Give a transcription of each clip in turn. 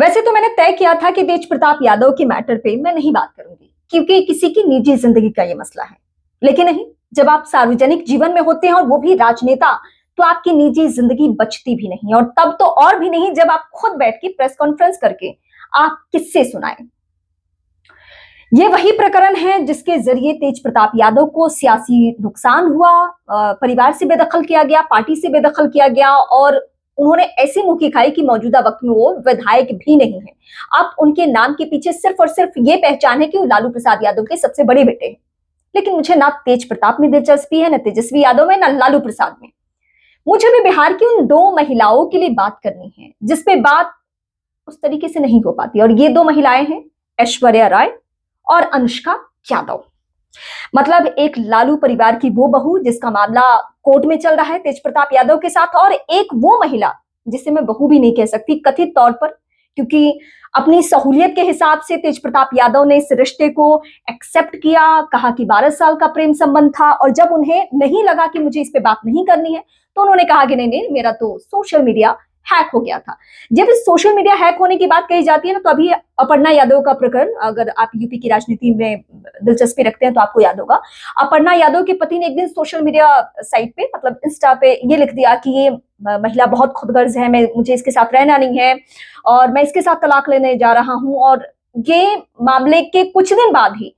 वैसे तो मैंने तय किया था कि तेज प्रताप यादव के मैटर पे मैं नहीं बात करूंगी, क्योंकि किसी की निजी जिंदगी का ये मसला है। लेकिन नहीं, जब आप सार्वजनिक जीवन में होते हैं और वो भी राजनेता, तो आपकी निजी जिंदगी बचती भी नहीं, और तब तो और भी नहीं जब आप खुद बैठ के प्रेस कॉन्फ्रेंस करके आप किससे सुनाएं। ये वही प्रकरण है जिसके जरिए तेज प्रताप यादव को सियासी नुकसान हुआ, परिवार से बेदखल किया गया, पार्टी से बेदखल किया गया, और उन्होंने ऐसी मुंह की खाई कि मौजूदा वक्त में वो विधायक भी नहीं है। अब उनके नाम के पीछे सिर्फ और सिर्फ ये पहचान है कि वो लालू प्रसाद यादव के सबसे बड़े बेटे हैं। लेकिन मुझे ना तेज प्रताप में दिलचस्पी है, न तेजस्वी यादव में, न लालू प्रसाद में। मुझे भी बिहार की उन दो महिलाओं के लिए बात करनी है जिसपे बात उस तरीके से नहीं हो पाती, और ये दो महिलाएं हैं ऐश्वर्या राय और अनुष्का यादव। मतलब एक लालू परिवार की वो बहू जिसका मामला कोर्ट में चल रहा है तेज प्रताप यादव के साथ, और एक वो महिला जिसे मैं बहू भी नहीं कह सकती कथित तौर पर, क्योंकि अपनी सहूलियत के हिसाब से तेज प्रताप यादव ने इस रिश्ते को एक्सेप्ट किया, कहा कि 12 साल का प्रेम संबंध था, और जब उन्हें नहीं लगा कि मुझे इस पे बात नहीं करनी है, तो उन्होंने कहा कि नहीं नहीं, मेरा तो सोशल मीडिया हैक हो गया था। जब इस सोशल मीडिया हैक होने की बात कही जाती है ना, तो अभी अपर्णा यादव का प्रकरण, अगर आप यूपी की राजनीति में दिलचस्पी रखते हैं तो आपको याद होगा, अपर्णा यादव के पति ने एक दिन सोशल मीडिया साइट पे, मतलब इंस्टा पे, ये लिख दिया कि ये महिला बहुत खुदगर्ज है, मुझे इसके साथ रहना नहीं है और मैं इसके साथ तलाक लेने जा रहा हूं। और ये मामले के कुछ दिन बाद ही,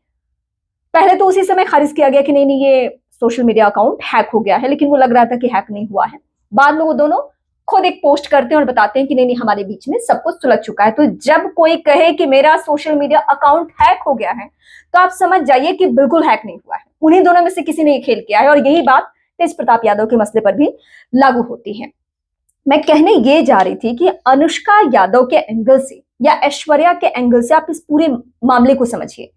पहले तो उसी समय खारिज किया गया कि नहीं नहीं, ये सोशल मीडिया अकाउंट हैक हो गया है, लेकिन वो लग रहा था कि हैक नहीं हुआ है। बाद में वो दोनों खुद एक पोस्ट करते हैं और बताते हैं कि नहीं नहीं, हमारे बीच में सब कुछ सुलझ चुका है। तो जब कोई कहे कि मेरा सोशल मीडिया अकाउंट हैक हो गया है, तो आप समझ जाइए कि बिल्कुल हैक नहीं हुआ है, उन्हीं दोनों में से किसी ने ये खेल किया है। और यही बात तेज प्रताप यादव के मसले पर भी लागू होती है। मैं कहने ये जा रही थी कि अनुष्का यादव के एंगल से या ऐश्वर्या के एंगल से आप इस पूरे मामले को समझिए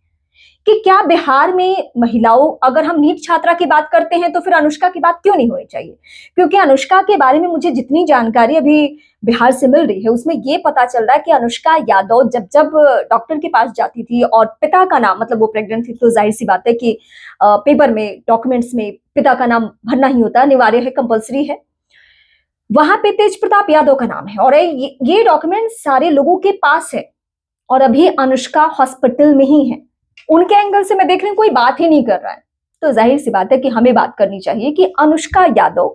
कि क्या बिहार में महिलाओं, अगर हम नीट छात्रा की बात करते हैं तो फिर अनुष्का की बात क्यों नहीं होनी चाहिए? क्योंकि अनुष्का के बारे में मुझे जितनी जानकारी अभी बिहार से मिल रही है, उसमें ये पता चल रहा है कि अनुष्का यादव जब जब डॉक्टर के पास जाती थी और पिता का नाम, मतलब वो प्रेग्नेंट थी, तो जाहिर सी बात है कि पेपर में, डॉक्यूमेंट्स में पिता का नाम भरना ही होता है, अनिवार्य है, कंपल्सरी है। वहां पे तेज प्रताप यादव का नाम है और ये डॉक्यूमेंट सारे लोगों के पास है, और अभी अनुष्का हॉस्पिटल में ही है। उनके एंगल से मैं देख रही हूँ कोई बात ही नहीं कर रहा है, तो जाहिर सी बात है कि हमें बात करनी चाहिए कि अनुष्का यादव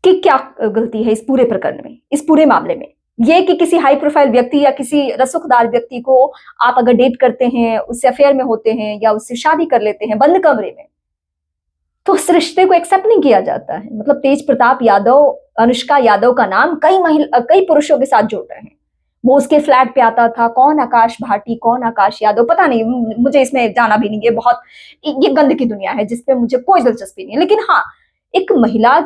की क्या गलती है इस पूरे प्रकरण में, इस पूरे मामले में। ये कि किसी हाई प्रोफाइल व्यक्ति या किसी रसूखदार व्यक्ति को आप अगर डेट करते हैं, उससे अफेयर में होते हैं या उससे शादी कर लेते हैं बंद कमरे में, तो उस रिश्ते को एक्सेप्ट नहीं किया जाता है। मतलब तेज प्रताप यादव अनुष्का यादव का नाम कई पुरुषों के साथ जोड़ रहे हैं। वो उसके फ्लैट पे आता था, कौन आकाश भाटी, कौन आकाश यादव, पता नहीं, मुझे इसमें जाना भी नहीं है, बहुत ये गंद की दुनिया है जिसपे मुझे कोई दिलचस्पी नहीं है। लेकिन हाँ, एक महिला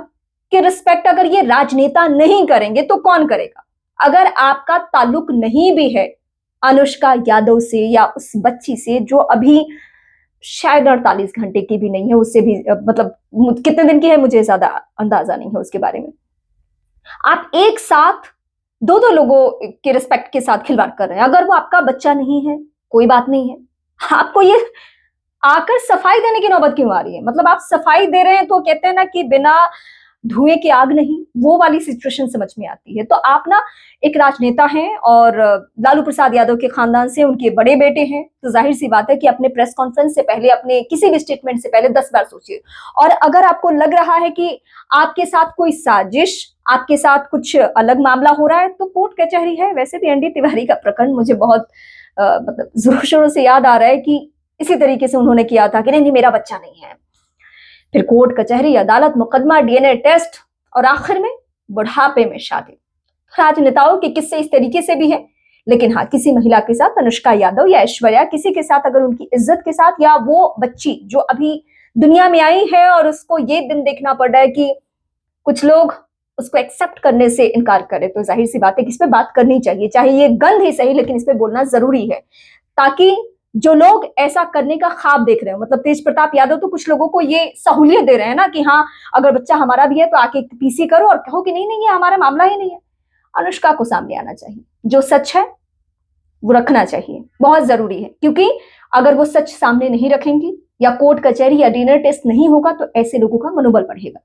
के रिस्पेक्ट अगर ये राजनेता नहीं करेंगे तो कौन करेगा? अगर आपका ताल्लुक नहीं भी है अनुष्का यादव से या उस बच्ची से जो अभी शायद 48 घंटे की भी नहीं है, उससे भी मतलब कितने दिन की है मुझे ज्यादा अंदाजा नहीं है उसके बारे में, आप एक साथ दो दो लोगों के रिस्पेक्ट के साथ खिलवाड़ कर रहे हैं। अगर वो आपका बच्चा नहीं है, कोई बात नहीं है, आपको ये आकर सफाई देने की नौबत क्यों आ रही है? मतलब आप सफाई दे रहे हैं तो कहते हैं ना कि बिना धुएं की आग नहीं, वो वाली सिचुएशन समझ में आती है। तो आप ना एक राजनेता हैं और लालू प्रसाद यादव के खानदान से उनके बड़े बेटे हैं, तो जाहिर सी बात है कि अपने प्रेस कॉन्फ्रेंस से पहले, अपने किसी भी स्टेटमेंट से पहले 10 बार सोचिए। और अगर आपको लग रहा है कि आपके साथ कोई साजिश, आपके साथ कुछ अलग मामला हो रहा है, तो कोर्ट कचहरी है। वैसे भी एनडी तिवारी का प्रकरण मुझे बहुत मतलब जोरों शोरों से याद आ रहा है कि इसी तरीके से उन्होंने किया था कि नहीं नहीं, मेरा बच्चा नहीं है, फिर कोर्ट कचहरी, अदालत, मुकदमा, डीएनए टेस्ट, और आखिर में बुढ़ापे में शादी। राजनेताओं के किस्से इस तरीके से भी है। लेकिन हाँ, किसी महिला के साथ, अनुष्का यादव या ऐश्वर्या, किसी के साथ अगर उनकी इज्जत के साथ, या वो बच्ची जो अभी दुनिया में आई है और उसको ये दिन देखना पड़ रहा है कि कुछ लोग उसको एक्सेप्ट करने से इनकार करें, तो जाहिर सी बात है कि इस पे बात करनी चाहिए, चाहे ये गंद ही सही, लेकिन इस पे बोलना जरूरी है, ताकि जो लोग ऐसा करने का ख्वाब देख रहे हो, मतलब तेज प्रताप यादव तो कुछ लोगों को ये सहूलियत दे रहे हैं ना कि हाँ, अगर बच्चा हमारा भी है तो आके पीसी करो और कहो कि नहीं नहीं, ये हमारा मामला ही नहीं है। अनुष्का को सामने आना चाहिए, जो सच है वो रखना चाहिए, बहुत जरूरी है, क्योंकि अगर वो सच सामने नहीं रखेंगी या कोर्ट कचहरी या डीएनए टेस्ट नहीं होगा, तो ऐसे लोगों का मनोबल बढ़ेगा।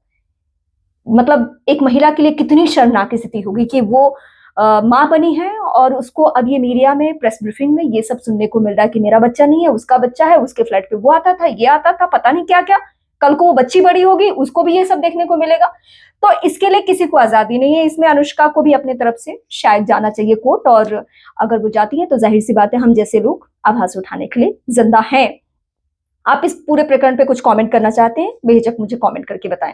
मतलब एक महिला के लिए कितनी शर्मनाक स्थिति होगी कि वो मां बनी है और उसको अब ये मीडिया में प्रेस ब्रीफिंग में ये सब सुनने को मिल रहा है कि मेरा बच्चा नहीं है, उसका बच्चा है, उसके फ्लैट पे वो आता था, ये आता था, पता नहीं क्या क्या। कल को वो बच्ची बड़ी होगी, उसको भी ये सब देखने को मिलेगा। तो इसके लिए किसी को आजादी नहीं है। इसमें अनुष्का को भी अपने तरफ से शायद जाना चाहिए कोर्ट, और अगर वो जाती है तो जाहिर सी बात है हम जैसे लोग आवाज उठाने के लिए जिंदा हैं। आप इस पूरे प्रकरण पे कुछ कमेंट करना चाहते हैं, बेहिचक मुझे कमेंट करके बताएं।